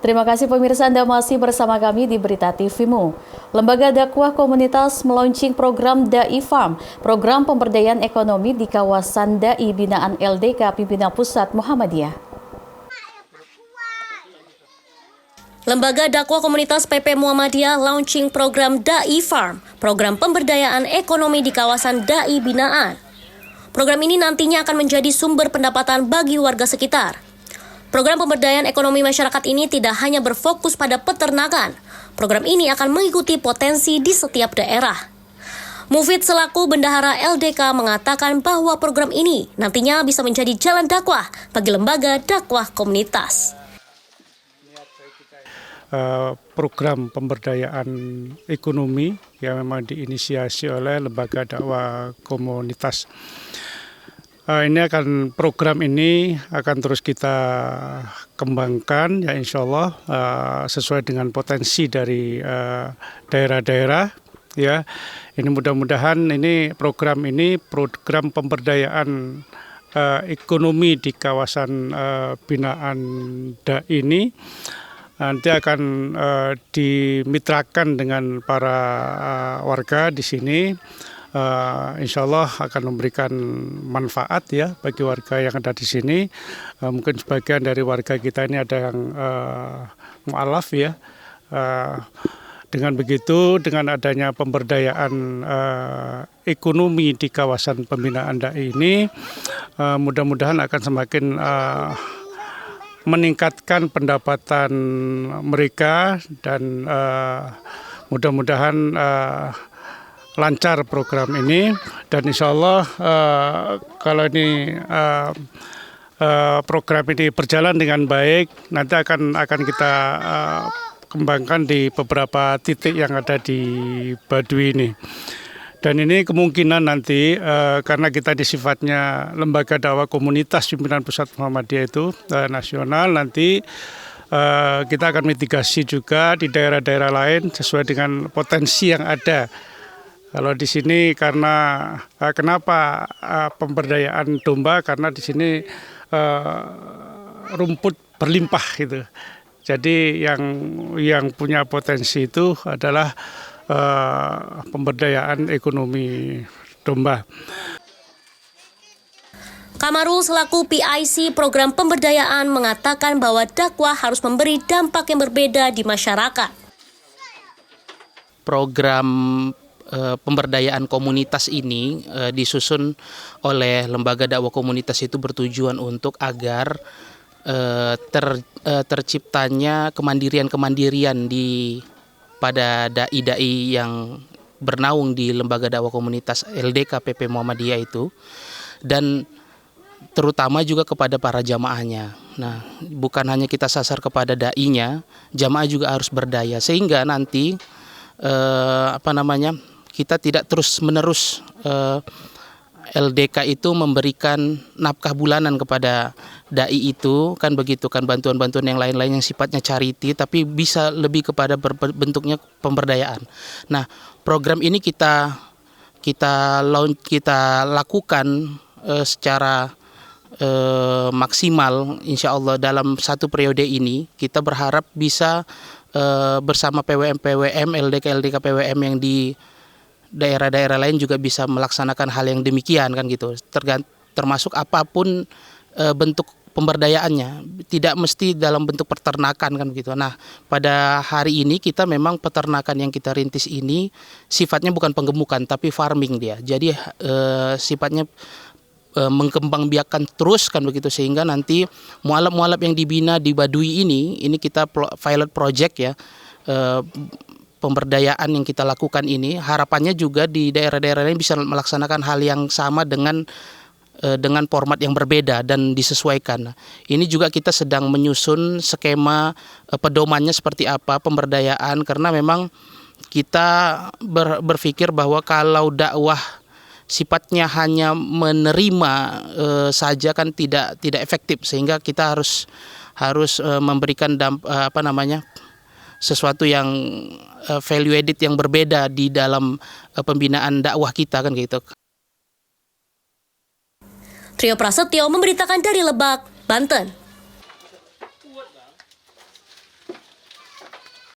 Terima kasih pemirsa, Anda masih bersama kami di Berita TV-mu. Lembaga dakwah komunitas meluncing program Dai Farm, program pemberdayaan ekonomi di kawasan Dai binaan LDK Pimpinan Pusat Muhammadiyah. Lembaga dakwah komunitas PP Muhammadiyah launching program Dai Farm, program pemberdayaan ekonomi di kawasan Dai binaan. Program ini nantinya akan menjadi sumber pendapatan bagi warga sekitar. Program pemberdayaan ekonomi masyarakat ini tidak hanya berfokus pada peternakan. Program ini akan mengikuti potensi di setiap daerah. Mufid selaku bendahara LDK mengatakan bahwa program ini nantinya bisa menjadi jalan dakwah bagi lembaga dakwah komunitas. Program pemberdayaan ekonomi yang memang diinisiasi oleh lembaga dakwah komunitas. Program ini akan terus kita kembangkan ya, insya Allah sesuai dengan potensi dari daerah-daerah ya. Ini mudah-mudahan program pemberdayaan ekonomi di kawasan binaan DAI ini nanti akan dimitrakan dengan para warga di sini. Insya Allah akan memberikan manfaat ya bagi warga yang ada di sini. Mungkin sebagian dari warga kita ini ada yang mu'alaf ya. Dengan begitu, dengan adanya pemberdayaan ekonomi di kawasan pembinaan DAI ini, mudah-mudahan akan semakin meningkatkan pendapatan mereka dan mudah-mudahan lancar program ini, dan insya Allah kalau program ini berjalan dengan baik, nanti akan kita kembangkan di beberapa titik yang ada di Baduy ini. Dan ini kemungkinan nanti karena kita sifatnya lembaga dakwah komunitas Pimpinan Pusat Muhammadiyah itu nasional, nanti kita akan mitigasi juga di daerah-daerah lain sesuai dengan potensi yang ada. Kalau di sini kenapa pemberdayaan domba, karena di sini rumput berlimpah gitu. Jadi yang punya potensi itu adalah pemberdayaan ekonomi domba. Kamarul selaku PIC program pemberdayaan mengatakan bahwa dakwah harus memberi dampak yang berbeda di masyarakat. Program pemberdayaan komunitas ini disusun oleh lembaga dakwah komunitas itu bertujuan untuk agar terciptanya kemandirian pada dai-dai yang bernaung di lembaga dakwah komunitas LDK PP Muhammadiyah itu, dan terutama juga kepada para jamaahnya. Nah, bukan hanya kita sasar kepada dai-nya, jamaah juga harus berdaya sehingga nanti kita tidak terus-menerus LDK itu memberikan nafkah bulanan kepada dai itu, kan begitu kan, bantuan-bantuan yang lain-lain yang sifatnya charity, tapi bisa lebih kepada bentuknya pemberdayaan. Nah, program ini kita lakukan secara maksimal, insya Allah dalam satu periode ini kita berharap bisa bersama PWM LDK PWM yang di daerah-daerah lain juga bisa melaksanakan hal yang demikian kan gitu, termasuk apapun bentuk pemberdayaannya, tidak mesti dalam bentuk peternakan kan gitu. Nah, pada hari ini kita memang peternakan yang kita rintis ini sifatnya bukan penggemukan tapi farming dia, jadi sifatnya mengembangbiakan terus kan begitu, sehingga nanti mualaf-mualaf yang dibina di Baduy ini kita pilot project ya, pemberdayaan yang kita lakukan ini harapannya juga di daerah-daerah lain bisa melaksanakan hal yang sama dengan format yang berbeda dan disesuaikan. Ini juga kita sedang menyusun skema pedomannya seperti apa pemberdayaan, karena memang kita berpikir bahwa kalau dakwah sifatnya hanya menerima saja kan tidak efektif, sehingga kita harus memberikan sesuatu yang value added yang berbeda di dalam pembinaan dakwah kita kan gitu. Trio Prasetyo memberitakan dari Lebak, Banten.